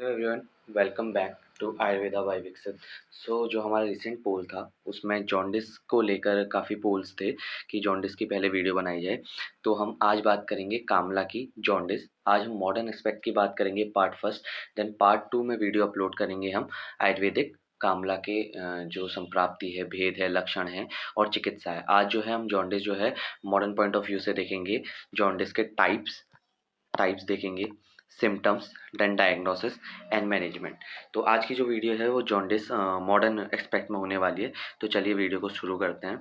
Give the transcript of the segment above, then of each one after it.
Hello everyone, welcome back to Ayurveda by Vikasit. जो हमारा recent पोल था उसमें जॉन्डिस को लेकर काफ़ी पोल्स थे कि जॉन्डिस की पहले वीडियो बनाई जाए। तो हम आज बात करेंगे कामला की जॉन्डिस। आज हम मॉडर्न एस्पेक्ट की बात करेंगे part first, then part two में वीडियो अपलोड करेंगे हम आयुर्वेदिक कामला के जो संप्राप्ति है, भेद है, लक्षण है और चिकित्सा है। आज जो है हम जॉन्डिस जो है मॉडर्न पॉइंट ऑफ व्यू से देखेंगे, जॉन्डिस के टाइप्स टाइप्स देखेंगे, symptoms, then diagnosis and management. तो आज की जो वीडियो है वो जॉन्डिस मॉडर्न एस्पेक्ट में होने वाली है। तो चलिए वीडियो को शुरू करते हैं।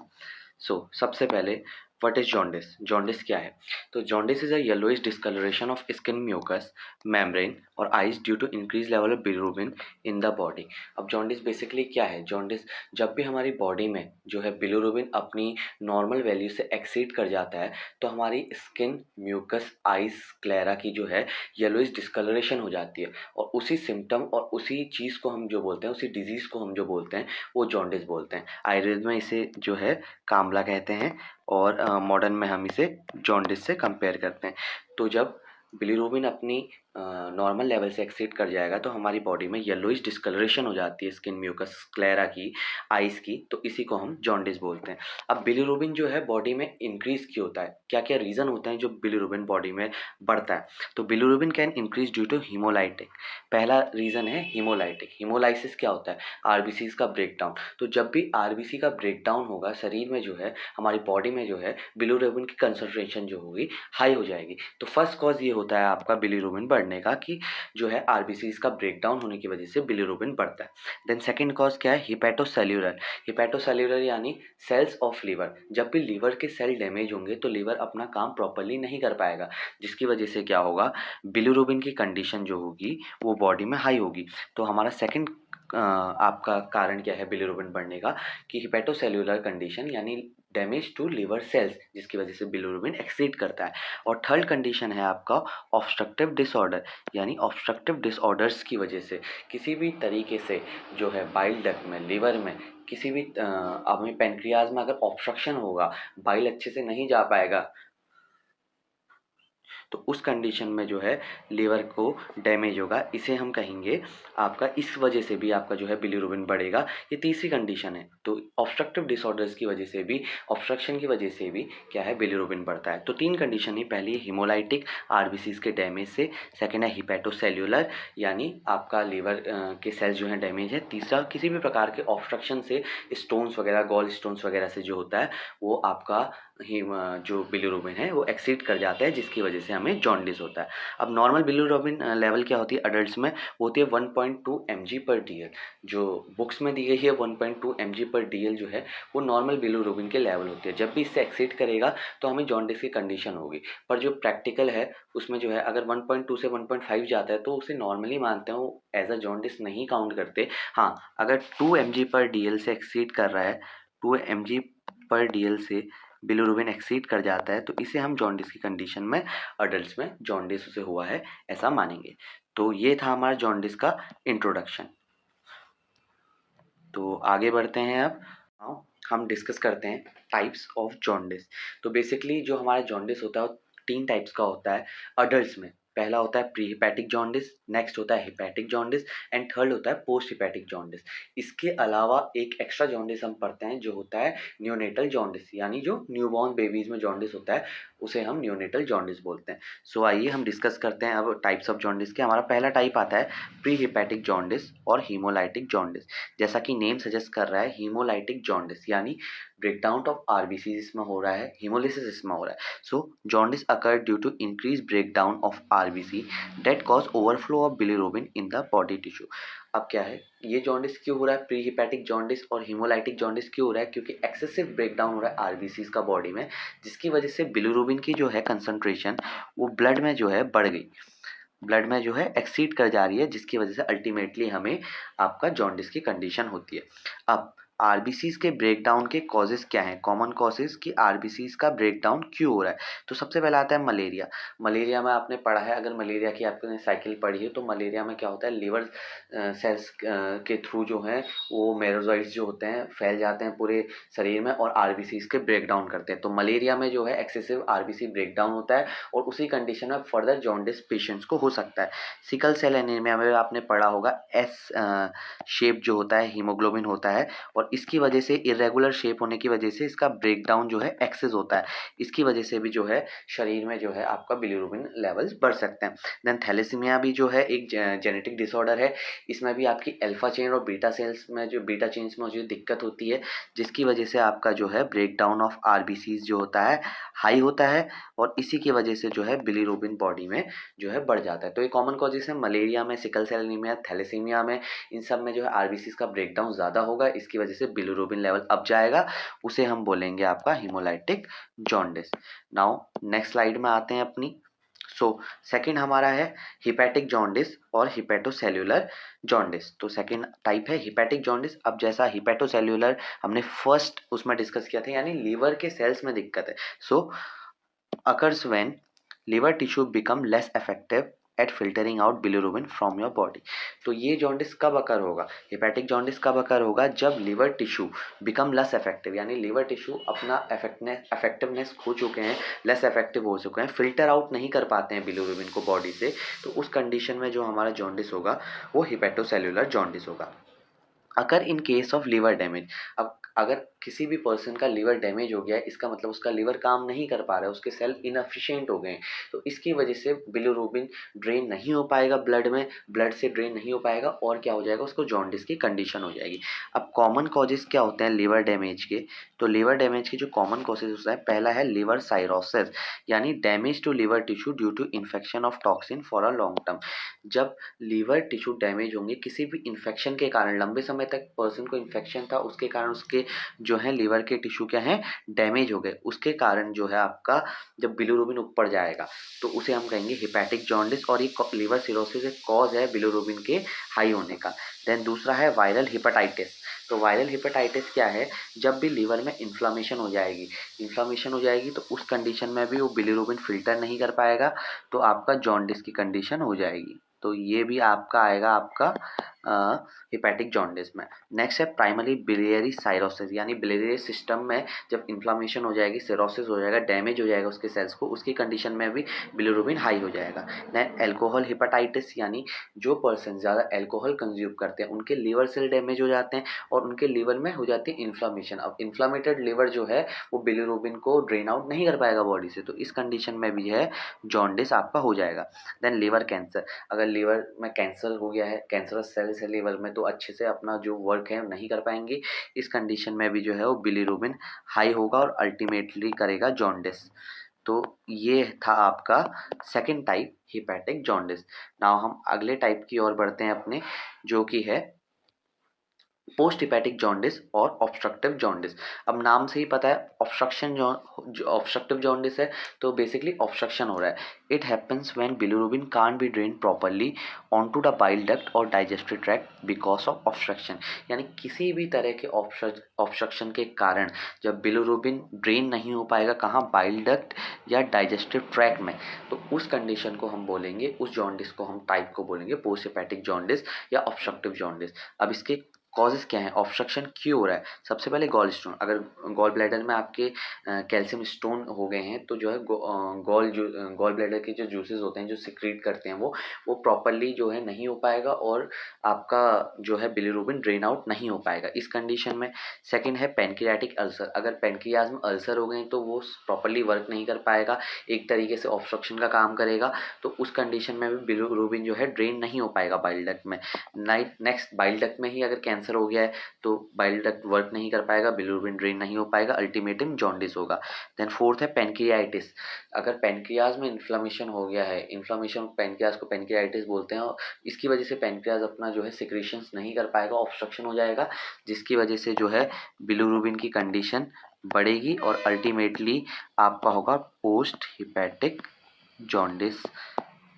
सबसे पहले व्हाट इज जॉन्डिस? जॉन्डिस क्या है? तो jaundice is a yellowish discoloration of skin mucous membrane और eyes due to increase level of bilirubin in the body. अब जॉन्डिस बेसिकली क्या है? जॉन्डिस जब भी हमारी बॉडी में जो है बिलिरुबिन अपनी नॉर्मल वैल्यू से एक्सीड कर जाता है तो हमारी स्किन म्यूकस आइज क्लेरा की जो है येलोइश डिस्कलरेशन हो जाती है, और उसी सिम्टम और उसी चीज़ को हम जो बोलते हैं, उसी डिजीज़ को हम जो बोलते हैं वो जॉन्डिस बोलते हैं। आयुर्वेद में इसे जो है कामला कहते हैं और मॉडर्न में हम इसे जॉन्डिस से कंपेयर करते हैं। तो जब बिलिरुबिन अपनी नॉर्मल लेवल से एक्सीड कर जाएगा तो हमारी बॉडी में येलोइश डिस्कलरेशन हो जाती है स्किन म्यूकस क्लेरा की, आइज की, तो इसी को हम जॉन्डिस बोलते हैं। अब बिलिरुबिन जो है बॉडी में इंक्रीज क्यों होता है? क्या क्या रीज़न होते हैं जो बिलिरुबिन बॉडी में बढ़ता है? तो bilirubin can increase due to haemolytic. पहला रीज़न है हीमोलाइटिक। हीमोलाइसिस क्या होता है? आरबीसीज का ब्रेकडाउन। तो जब भी आरबीसी का ब्रेकडाउन होगा शरीर में जो है, हमारी बॉडी में जो है बिलिरुबिन की कंसंट्रेशन जो होगी हाई हो जाएगी। तो फर्स्ट कॉज ये होता है आपका बिलिरुबिन बढ़ने का कि जो है आरबीसीज का ब्रेकडाउन होने की वजह से बिलिरुबिन बढ़ता है। देन सेकंड कॉज क्या है? हिपैटोसेल्यूलर। हिपैटोसेल्यूलर यानी सेल्स ऑफ लीवर। जब भी लीवर के सेल डैमेज होंगे तो लीवर अपना काम प्रॉपरली नहीं कर पाएगा, जिसकी वजह से क्या होगा? बिलिरुबिन की कंडीशन जो होगी वो बॉडी में हाई होगी। तो हमारा सेकंड आपका कारण क्या है बिलिरुबिन बढ़ने का? कि हिपैटोसेल्यूलर कंडीशन यानी डैमेज टू लिवर सेल्स, जिसकी वजह से बिलिरुबिन एक्सीड करता है। और थर्ड कंडीशन है आपका ऑब्स्ट्रक्टिव डिसऑर्डर, यानी ऑब्स्ट्रक्टिव डिसऑर्डर्स की वजह से किसी भी तरीके से जो है बाइल डक्ट में, लिवर में, किसी भी हमें पेनक्रियाज में अगर ऑब्स्ट्रक्शन होगा, बाइल अच्छे से नहीं जा पाएगा, तो उस कंडीशन में जो है लीवर को डैमेज होगा, इसे हम कहेंगे आपका, इस वजह से भी आपका जो है बिलिरुबिन बढ़ेगा। ये तीसरी कंडीशन है। तो ऑब्स्ट्रक्टिव डिसऑर्डर्स की वजह से भी, ऑब्स्ट्रक्शन की वजह से भी क्या है बिलिरुबिन बढ़ता है। तो तीन कंडीशन है, पहली हीमोलाइटिक आरबीसीज के डैमेज से, सेकेंड है हिपैटोसेल्यूलर यानी आपका लीवर के सेल्स जो है डैमेज है, तीसरा किसी भी प्रकार के ऑब्स्ट्रक्शन से, स्टोन्स वगैरह, गॉल स्टोन्स वगैरह से जो होता है वो आपका जो बिलिरुबिन है वो एक्सीड कर जाता है, जिसकी वजह से हमें जॉन्डिस होता है। अब नॉर्मल बिलिरुबिन लेवल क्या होती है अडल्ट्स में? वो होती है 1.2 mg/dl। जो बुक्स में दी गई है 1.2 mg/dl जो है वो नॉर्मल बिलिरुबिन के लेवल होती है। जब भी इससे एक्सीड करेगा तो हमें जॉन्डिस की कंडीशन होगी। पर जो प्रैक्टिकल है उसमें जो है अगर 1.2 से 1.5 जाता है तो उसे नॉर्मली मानते हैं, वो एज अ जॉन्डिस नहीं काउंट करते। हाँ, अगर 2 mg/dl से एक्सीड कर रहा है, 2 mg/dl से बिलिरुबिन एक्सीड कर जाता है तो इसे हम जॉन्डिस की कंडीशन में, अडल्ट्स में जॉन्डिस उसे हुआ है ऐसा मानेंगे। तो ये था हमारा जॉन्डिस का इंट्रोडक्शन। तो आगे बढ़ते हैं अब। हाँ, हम डिस्कस करते हैं टाइप्स ऑफ जॉन्डिस। तो बेसिकली जो हमारा जॉन्डिस होता है वो तीन टाइप्स का होता है अडल्ट्स में। पहला होता है प्री हिपैटिक जॉन्डिस, नेक्स्ट होता है हिपैटिक जॉन्डिस एंड थर्ड होता है पोस्ट हिपैटिक जॉन्डिस। इसके अलावा एक एक्स्ट्रा जॉन्डिस हम पढ़ते हैं जो होता है न्यूनेटल जॉन्डिस, यानी जो न्यूबॉर्न बेबीज में जॉन्डिस होता है उसे हम न्यूनेटल जॉन्डिस बोलते हैं। आइए हम डिस्कस करते हैं अब टाइप्स ऑफ जॉन्डिस के। हमारा पहला टाइप आता है प्री हिपैटिक जॉन्डिस और हीमोलाइटिक जॉन्डिस। जैसा कि नेम सजेस्ट कर रहा है, हीमोलाइटिक जॉन्डिस यानी ब्रेकडाउन ऑफ आरबीसी इसमें हो रहा है, हीमोलिसिस इसमें हो रहा है। Jaundice occur due to increase breakdown of RBC that cause overflow of bilirubin in the body tissue. अब क्या है, ये जॉन्डिस क्यों हो रहा है? प्री हिपैटिक जॉन्डिस और हीमोलाइटिक जॉन्डिस क्यों हो रहा है? क्योंकि एक्सेसिव ब्रेकडाउन हो रहा है आरबीसी का बॉडी में, जिसकी वजह से बिलिरुबिन की जो है कंसंट्रेशन वो ब्लड में जो है बढ़ गई, ब्लड में जो है एक्सीड कर जा रही है, जिसकी वजह से अल्टीमेटली हमें आपका जॉन्डिस की कंडीशन होती है। अब आरबीसीज के ब्रेकडाउन के कॉजेज़ क्या हैं, कॉमन कॉजेज़ कि आरबीसीज का ब्रेकडाउन क्यों हो रहा है। तो सबसे पहला आता है मलेरिया। मलेरिया में आपने पढ़ा है, अगर मलेरिया की आपने साइकिल पढ़ी है तो मलेरिया में क्या होता है, लिवर सेल्स के थ्रू जो है वो मेरोजॉइट्स जो होते हैं फैल जाते हैं पूरे शरीर में और आरबीसीज के ब्रेकडाउन करते हैं। तो मलेरिया में जो है एक्सेसिव आरबीसी ब्रेकडाउन होता है और उसी कंडीशन में फर्दर जॉन्डिस पेशेंट्स को हो सकता है। सिकल सेल एनीमिया में आपने पढ़ा होगा, एस शेप जो होता है हीमोग्लोबिन होता है और इसकी वजह से इरेगुलर शेप होने की वजह से इसका ब्रेकडाउन जो है एक्सेस होता है। इसकी वजह से भी जो है शरीर में जो है आपका बिलिरुबिन लेवल्स बढ़ सकते हैं। देन थैलेसीमिया भी जो है एक जेनेटिक डिसऑर्डर है। इसमें भी आपकी अल्फा चेन और बीटा सेल्स में जो बीटा चेन्स में जो दिक्कत होती है, जिसकी वजह से आपका जो है ब्रेकडाउन ऑफ आरबीसीज जो होता है हाई होता है और इसी की वजह से जो है बिलिरुबिन बॉडी में जो है बढ़ जाता है। तो ये कॉमन कॉजेस है मलेरिया में, सिकल सेल एनीमिया, थैलेसीमिया में, इन सब में जो है आरबीसीज का ब्रेकडाउन ज़्यादा होगा, इसकी वजह से बिलिरुबिन लेवल अप जाएगा, उसे हम बोलेंगे आपका haemolytic jaundice. Now next slide में आते हैं अपनी। सेकंड हमारा है हिपैटिक जॉन्डिस और हिपैटोसेल्युलर जॉन्डिस। तो सेकंड टाइप है हिपैटिक जॉन्डिस। अब जैसा हिपैटोसेल्युलर हमने फर्स्ट उसमें डिस्कस किया था, यानी लीवर के सेल्स में दिक्कत है। Occurs when liver tissue become less effective at filtering out bilirubin from your body। तो ये जॉन्डिस कब अकर होगा, हिपैटिक जॉन्डिस कब अकर होगा, जब liver tissue become less effective, यानी लिवर टिश्यू अपना इफेक्टिवनेस खो चुके हैं, लेस इफेक्टिव हो चुके हैं, फिल्टर आउट नहीं कर पाते हैं बिलिरुबिन को बॉडी से। तो उस कंडीशन में जो हमारा जॉन्डिस होगा वो हिपैटोसेल्युलर जॉन्डिस होगा। अगर in case of liver damage, अब अगर किसी भी पर्सन का लिवर डैमेज हो गया है, इसका मतलब उसका लिवर काम नहीं कर पा रहा है, उसके सेल इनएफिशिएंट हो गए हैं, तो इसकी वजह से बिलिरुबिन ड्रेन नहीं हो पाएगा ब्लड में, ब्लड से ड्रेन नहीं हो पाएगा और क्या हो जाएगा, उसको जॉन्डिस की कंडीशन हो जाएगी। अब कॉमन कॉजेज क्या होते हैं लिवर डैमेज के, तो लिवर डैमेज के जो कॉमन कॉजेज होता है, पहला है लिवर साइरोसिस, यानी damage to liver tissue due to infection of toxin for a long term. जब लिवर टिश्यू डैमेज होंगे किसी भी इन्फेक्शन के कारण, लंबे समय तक पर्सन को इन्फेक्शन था, उसके कारण उसके जो है लिवर के टिश्यू क्या है डैमेज हो गए, उसके कारण जो है आपका जब बिलिरुबिन ऊपर जाएगा तो उसे हम कहेंगे हिपैटिक जॉन्डिस और ये लिवर सिरोसिस एक कॉज है बिलिरुबिन के हाई होने का। देन दूसरा है वायरल हिपेटाइटिस। तो वायरल हिपेटाइटिस क्या है, जब भी लीवर में इन्फ्लामेशन हो जाएगी, इन्फ्लामेशन हो जाएगी तो उस कंडीशन में भी वो बिलिरुबिन फिल्टर नहीं कर पाएगा, तो आपका जॉन्डिस की कंडीशन हो जाएगी। तो ये भी आपका आएगा आपका हिपैटिक जॉन्डिस में। नेक्स्ट है प्राइमरी बिलियरी साइरोसिस, यानी बिलियरी सिस्टम में जब इन्फ्लामेशन हो जाएगी, सिरोसिस हो जाएगा, डैमेज हो जाएगा उसके सेल्स को, उसकी कंडीशन में भी बिलिरुबिन हाई हो जाएगा। देन एल्कोहल हिपेटाइटिस, यानी जो पर्सन ज़्यादा एल्कोहल कंज्यूम करते हैं उनके लिवर सेल डैमेज हो जाते हैं और उनके लिवर में हो जाती है इन्फ्लामेशन। अब इन्फ्लामेटेड लिवर जो है वो बिलिरुबिन को ड्रेन आउट नहीं कर पाएगा बॉडी से, तो इस कंडीशन में भी है जॉन्डिस आपका हो जाएगा। देन लिवर कैंसर, अगर लिवर में कैंसर हो गया है, कैंसरस सेल्स है लिवर में, तो अच्छे से अपना जो वर्क है नहीं कर पाएंगे, इस कंडीशन में भी जो है वो बिलिरुबिन हाई होगा और अल्टीमेटली करेगा जॉन्डिस। तो ये था आपका second type hepatic jaundice. Now हम अगले टाइप की ओर बढ़ते हैं अपने, जो कि है पोस्ट हिपैटिक जॉन्डिस और ऑब्स्ट्रक्टिव जॉन्डिस। अब नाम से ही पता है ऑब्स्ट्रक्शन जो ऑब्स्ट्रक्टिव जॉन्डिस है, तो बेसिकली ऑब्स्ट्रक्शन हो रहा है। It happens when bilirubin can't be drain properly onto the bile duct और digestive tract because of obstruction, यानी किसी भी तरह के ऑब्स्ट्रक्शन के कारण जब बिलिरुबिन ड्रेन नहीं हो पाएगा कहाँ, बाइल डक्ट या डाइजेस्टिव ट्रैक्ट में, तो उस कंडीशन को हम बोलेंगे, उस जॉन्डिस को हम टाइप को बोलेंगे पोस्ट हिपैटिक जॉन्डिस या ऑब्स्ट्रक्टिव जॉन्डिस। अब इसके कॉजेज़ क्या हैं, ऑब्स्ट्रक्शन क्यों हो रहा है, सबसे पहले गॉल स्टोन, अगर गॉल ब्लैडर में आपके कैल्शियम स्टोन हो गए हैं तो जो है गॉल ब्लैडर के जो जूसेस होते हैं जो सिक्रीट करते हैं वो प्रॉपरली जो है नहीं हो पाएगा और आपका जो है बिलिरुबिन ड्रेन आउट नहीं हो पाएगा इस कंडीशन में। सेकंड है पैनक्रियाटिक अल्सर, अगर पैनक्रियाज में अल्सर हो गए तो वो प्रॉपरली वर्क नहीं कर पाएगा, एक तरीके से ऑब्स्ट्रक्शन का काम करेगा, तो उस कंडीशन में भी बिलिरुबिन जो है ड्रेन नहीं हो पाएगा बाइल डक्ट में। नेक्स्ट बाइल डक्ट में ही अगर कैंसर हो गया है तो बाइल डक्ट वर्क नहीं कर पाएगा, बिलिरुबिन ड्रेन नहीं हो पाएगा, अल्टीमेटम जॉन्डिस होगा। देन फोर्थ है पैनक्रियाइटिस, अगर पैनक्रियाज में इन्फ्लामेशन हो गया है, इन्फ्लामेशन पैनक्रियाज को पैनक्रियाइटिस बोलते हैं, और इसकी वजह से पैनक्रियाज अपना जो है सिक्रीशंस नहीं कर पाएगा, ऑब्स्ट्रक्शन हो जाएगा, जिसकी वजह से जो है बिलिरुबिन की कंडीशन बढ़ेगी और अल्टीमेटली आपका होगा पोस्ट हिपैटिक जॉन्डिस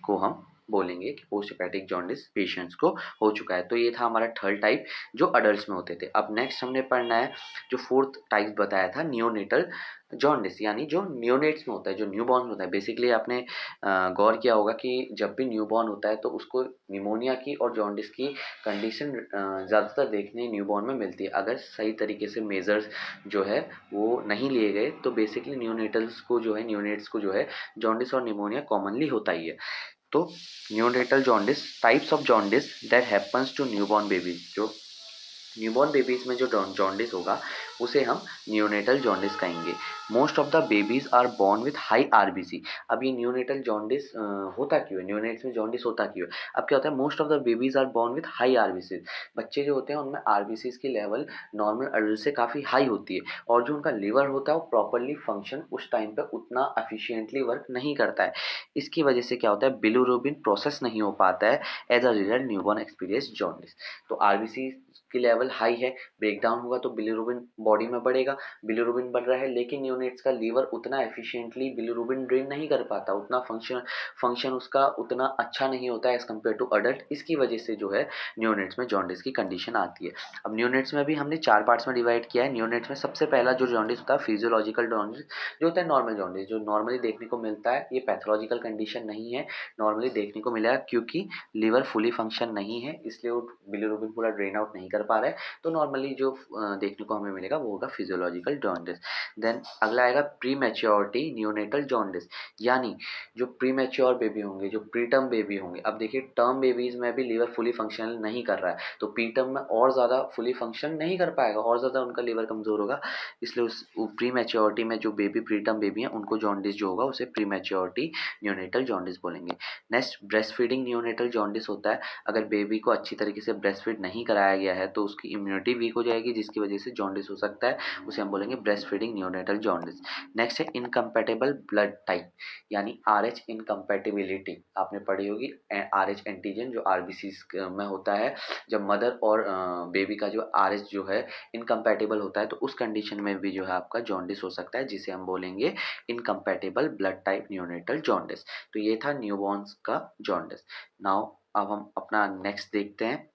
को हम बोलेंगे कि पोस्ट हेपेटिक जॉन्डिस पेशेंट्स को हो चुका है। तो ये था हमारा थर्ड टाइप जो अडल्ट्स में होते थे। अब नेक्स्ट हमने पढ़ना है जो फोर्थ टाइप बताया था नियोनेटल जॉन्डिस, यानी जो नियोनेट्स में होता है, जो न्यूबॉर्न में होता है। बेसिकली आपने गौर किया होगा कि जब भी न्यूबॉर्न होता है तो उसको निमोनिया की और जॉन्डिस की कंडीशन ज़्यादातर देखने न्यूबॉर्न में मिलती है। अगर सही तरीके से मेजर्स जो है वो नहीं लिए गए तो बेसिकली नियोनेट्स को जो है जॉन्डिस और निमोनिया कॉमनली होता ही है। तो neonatal jaundice, types of jaundice that happens to newborn babies, जो न्यूबॉर्न बेबीज में जो जॉन्डिस होगा उसे हम न्यूनेटल जॉन्डिस कहेंगे। Most of the babies are born with high RBC. अब ये न्यूनेटल जॉन्डिस होता क्यों है, न्यूनेट्स में जॉन्डिस होता क्यों है? अब क्या होता है, most of the babies are born with high RBC. बच्चे जो होते हैं उनमें आरबीसीज की लेवल नॉर्मल अडल्ट से काफ़ी हाई होती है, और जो उनका लिवर होता है वो प्रॉपरली फंक्शन उस टाइम पे उतना एफिशिएंटली वर्क नहीं करता है। इसकी वजह से क्या होता है, बिलिरुबिन प्रोसेस नहीं हो पाता है, as a result newborn experience jaundice. तो आरबीसी की लेवल हाई है, ब्रेकडाउन होगा तो बिलिरुबिन बॉडी में बढ़ेगा, बिलिरुबिन बढ़ रहा है, लेकिन न्यूनेट्स का लीवर उतना एफिशिएंटली बिलिरुबिन ड्रेन नहीं कर पाता, उतना फंक्शन उसका उतना अच्छा नहीं होता है एज़ कम्पेयर टू अडल्ट। इसकी वजह से जो है न्यूनेट्स में जॉन्डिस की कंडीशन आती है। अब न्यूनेट्स में भी हमने 4 पार्ट्स में डिवाइड किया है। न्यूनेट्स में सबसे पहला जो जॉन्डिस होता है फिजियोलॉजिकल जॉन्डिस, जो होता है नॉर्मल जॉन्डिस, जो नॉर्मली देखने को मिलता है। ये पैथोलॉजिकल कंडीशन नहीं है, नॉर्मली देखने को मिलेगा क्योंकि लीवर फुली फंक्शन नहीं है, इसलिए वो बिलिरुबिन पूरा ड्रेन आउट नहीं कर पा रहा है। तो नॉर्मली जो देखने को हमें मिलेगा वो होगा फिजियोलॉजिकल जॉन्डिस। देन अगला आएगा प्री मैच्योरिटी नियोनेटल जॉन्डिस, यानी जो प्री मैच्योर बेबी होंगे, जो प्री टर्म बेबी होंगे। अब देखिए टर्म बेबीज में भी लीवर फुली फंक्शनल नहीं कर रहा है, तो प्री टर्म में और ज़्यादा फुली फंक्शन नहीं कर पाएगा, और ज़्यादा उनका लीवर कमज़ोर होगा। इसलिए उस प्री मैच्योरिटी में जो बेबी प्री टर्म बेबी हैं उनको जॉन्डिस जो होगा उसे प्री मैच्योरिटी नियोनेटल जॉन्डिस बोलेंगे। Next breast feeding neonatal jaundice होता है। अगर बेबी को अच्छी तरीके से ब्रेस्ट फीड नहीं कराया गया है तो उसकी इम्यूनिटी वीक हो जाएगी, जिसकी वजह से जॉन्डिस हो सकता है, उसे हम बोलेंगे breast feeding neonatal jaundice. Next है इनकम्पैटिबल ब्लड टाइप, यानी आरएच इनकम्पैटिबिलिटी। आपने पढ़ी होगी आरएच एंटीजन जो आरबीसीज में होता है, जब मदर और बेबी का जो आरएच जो है इनकम्पैटिबल होता है तो उस कंडीशन में भी जो है आपका जॉन्डिस हो सकता है, जिसे हम बोलेंगे incompatible blood type neonatal jaundice. तो ये था न्यूबॉर्न्स का जॉन्डिस। नाउ अब हम अपना नेक्स्ट देखते हैं।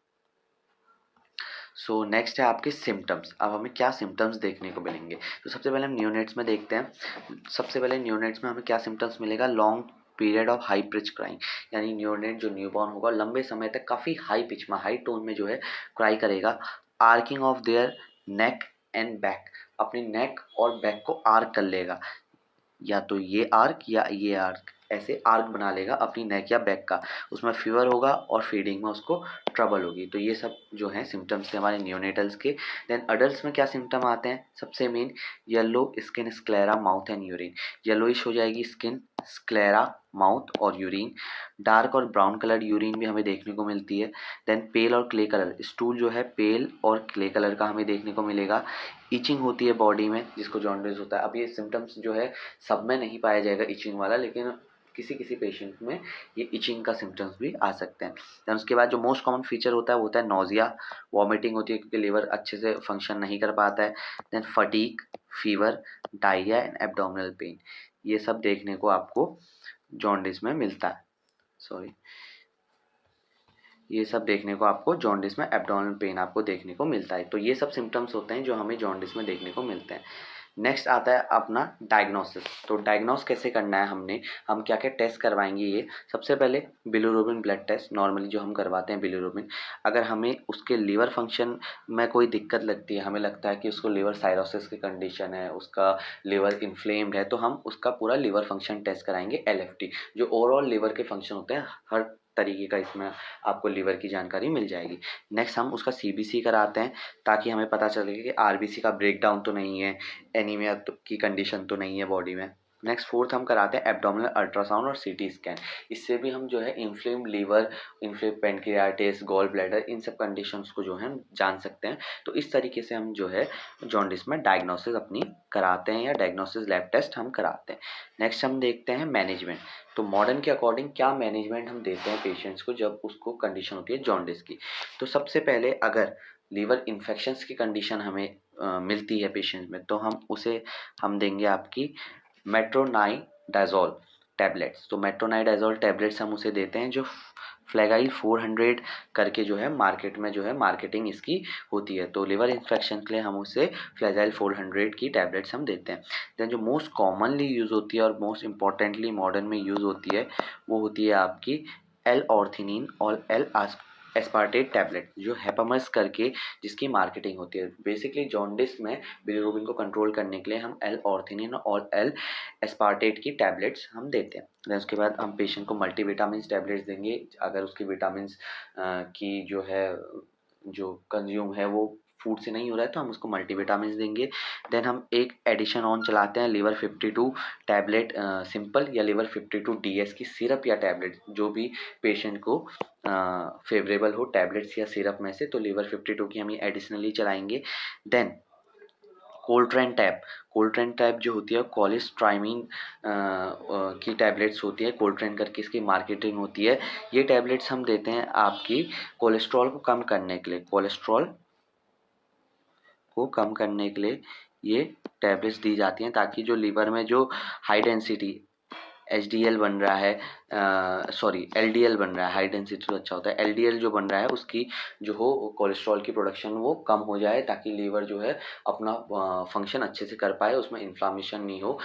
सो नेक्स्ट है आपके सिम्टम्स। अब हमें क्या सिम्टम्स देखने को मिलेंगे, तो सबसे पहले हम नियोनेट्स में देखते हैं। सबसे पहले नियोनेट्स में हमें क्या सिम्टम्स मिलेगा, long period of high pitch crying, यानी नियोनेट जो न्यूबॉर्न होगा लंबे समय तक काफ़ी हाई पिच में, हाई टोन में जो है क्राई करेगा। Arching of their neck and back, अपनी नेक और बैक को आर्क कर लेगा, या तो ये आर्क या ये आर्क, ऐसे आर्क बना लेगा अपनी नेक या बैक का। उसमें फीवर होगा और फीडिंग में उसको ट्रबल होगी। तो ये सब जो हैं सिम्टम्स थे हमारे नियोनेटल्स के। देन अडल्ट्स में क्या सिम्टम आते हैं, सबसे main yellow skin, sclera, mouth and urine. Yellowish हो जाएगी स्किन, स्क्लेरा, माउथ और यूरिन। डार्क और ब्राउन कलर यूरिन भी हमें देखने को मिलती है। देन पेल और क्ले कलर, स्टूल जो है पेल और क्ले कलर का हमें देखने को मिलेगा। इचिंग होती है बॉडी में, जिसको जॉन्डिस होता है। अब ये सिम्टम्स जो है सब में नहीं पाया जाएगा इचिंग वाला, लेकिन किसी किसी पेशेंट में ये इचिंग का सिम्टम्स भी आ सकते हैं। दैन उसके बाद जो मोस्ट कॉमन फीचर होता है वो होता है नोजिया, वॉमिटिंग होती है क्योंकि लिवर अच्छे से फंक्शन नहीं कर पाता है। Then fatigue, fever, diarrhoea and abdominal pain, ये सब देखने को आपको जॉन्डिस में मिलता है। सॉरी, ये सब देखने को आपको जॉन्डिस में एब्डोमिनल पेन आपको देखने को मिलता है। तो ये सब सिम्टम्स होते हैं जो हमें जॉन्डिस में देखने को मिलते हैं। नेक्स्ट आता है अपना डायग्नोसिस। तो डायग्नोस कैसे करना है हमने, हम क्या क्या टेस्ट करवाएंगे ये। सबसे पहले बिलिरुबिन ब्लड टेस्ट, नॉर्मली जो हम करवाते हैं बिलिरुबिन। अगर हमें उसके लीवर फंक्शन में कोई दिक्कत लगती है, हमें लगता है कि उसको लीवर साइरोसिस की कंडीशन है, उसका लीवर इन्फ्लेम्ड है, तो हम उसका पूरा लीवर फंक्शन टेस्ट कराएंगे, एलएफटी, जो ओवरऑल लीवर के फंक्शन होते हैं। हर तरीके का इसमें आपको लीवर की जानकारी मिल जाएगी। नेक्स्ट हम उसका सीबीसी कराते हैं, ताकि हमें पता चले कि आरबीसी का ब्रेकडाउन तो नहीं है, एनीमिया की कंडीशन तो नहीं है बॉडी में। नेक्स्ट फोर्थ हम कराते हैं एब्डोमिनल अल्ट्रासाउंड और सीटी स्कैन। इससे भी हम जो है inflame liver, inflame pancreatitis, gall bladder, इन सब कंडीशंस को जो है हम जान सकते हैं। तो इस तरीके से हम जो है जॉन्डिस में डायग्नोसिस अपनी कराते हैं, या डायग्नोसिस लैब टेस्ट हम कराते हैं। नेक्स्ट हम देखते हैं मैनेजमेंट। तो मॉडर्न के अकॉर्डिंग क्या मैनेजमेंट हम देते हैं पेशेंट्स को जब उसको कंडीशन होती है जॉन्डिस की। तो सबसे पहले अगर लीवर इन्फेक्शंस की कंडीशन हमें मिलती है पेशेंट में, तो हम देंगे आपकी मेट्रोनाइडाज़ोल। टैबलेट्स। तो मेट्रोनाइडाज़ोल टैबलेट्स हम उसे देते हैं, जो फ्लैगाइल 400 करके जो है मार्केट में जो है मार्केटिंग इसकी होती है। तो लिवर इन्फेक्शन के लिए हम उसे फ्लैगाइल 400 की टैबलेट्स हम देते हैं। देन जो मोस्ट कॉमनली यूज़ होती है और मोस्ट इम्पॉर्टेंटली मॉडर्न में यूज़ होती है, वो होती है आपकी L-ऑर्थिनीन और एस्पार्टेट टैबलेट, जो हेपामर्स करके जिसकी मार्केटिंग होती है। बेसिकली जॉन्डिस में बिलीरुबिन को कंट्रोल करने के लिए हम L-ऑर्थिनीन और L एस्पार्टेट की टैबलेट्स हम देते हैं। देन उसके बाद हम पेशेंट को मल्टीविटामिन्स टैबलेट्स देंगे, अगर उसकी विटामिन्स की जो है जो कंज्यूम है वो फूड से नहीं हो रहा है तो हम उसको मल्टीविटामिन्स देंगे। देन हम एक एडिशन ऑन चलाते हैं, लिवर 52 टैबलेट सिंपल या लिवर 52 डीएस की सिरप या टैबलेट, जो भी पेशेंट को फेवरेबल हो टैबलेट्स या सिरप में से, तो लिवर 52 की हम ये एडिशनली चलाएंगे। देन कोल्ट्रेन टैब जो होती है कोलेस्ट्राइमिन की टैबलेट्स होती है, कोल्ट्रेन करके इसकी मार्केटिंग होती है। ये टैबलेट्स हम देते हैं आपकी कोलेस्ट्रॉल को कम करने के लिए। कोलेस्ट्रॉल को कम करने के लिए ये टैबलेट्स दी जाती हैं, ताकि जो लिवर में जो हाई डेंसिटी एचडीएल बन रहा है, सॉरी एलडीएल बन रहा है, हाई डेंसिटी तो अच्छा होता है, एलडीएल जो बन रहा है उसकी जो हो कोलेस्ट्रॉल की प्रोडक्शन वो कम हो जाए, ताकि लीवर जो है अपना फंक्शन अच्छे से कर पाए, उसमें इन्फ्लामेशन नहीं हो।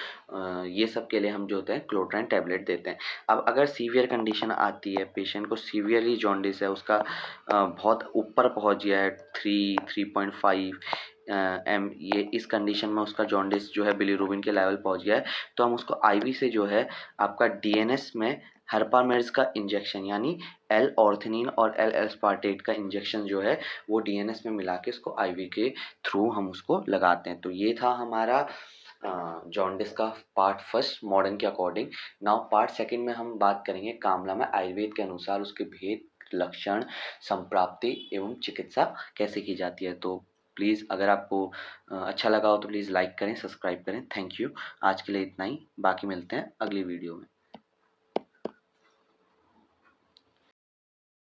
ये सब के लिए हम जो होते हैं क्लोट्राइन टैबलेट देते हैं। अब अगर सीवियर कंडीशन आती है, पेशेंट को सीवियरली जॉन्डिस है, उसका बहुत ऊपर पहुंच गया है 3.5 ये इस कंडीशन में उसका जॉन्डिस जो है बिलीरुबिन के लेवल पहुंच गया है, तो हम उसको आईवी से जो है आपका डीएनएस में हर्पामेर्स का इंजेक्शन, यानी L-ऑर्थिनीन और L-एस्पार्टेट का इंजेक्शन जो है वो डीएनएस में मिला के उसको आईवी के थ्रू हम उसको लगाते हैं। तो ये था हमारा जॉन्डिस का पार्ट फर्स्ट मॉडर्न के अकॉर्डिंग। नाउ पार्ट सेकंड में हम बात करेंगे कामला में आयुर्वेद के अनुसार उसके भेद, लक्षण, संप्राप्ति एवं चिकित्सा कैसे की जाती है। तो प्लीज़ अगर आपको अच्छा लगा हो तो प्लीज़ लाइक करें, सब्सक्राइब करें। Thank you. आज के लिए इतना ही, बाकी मिलते हैं अगली वीडियो में।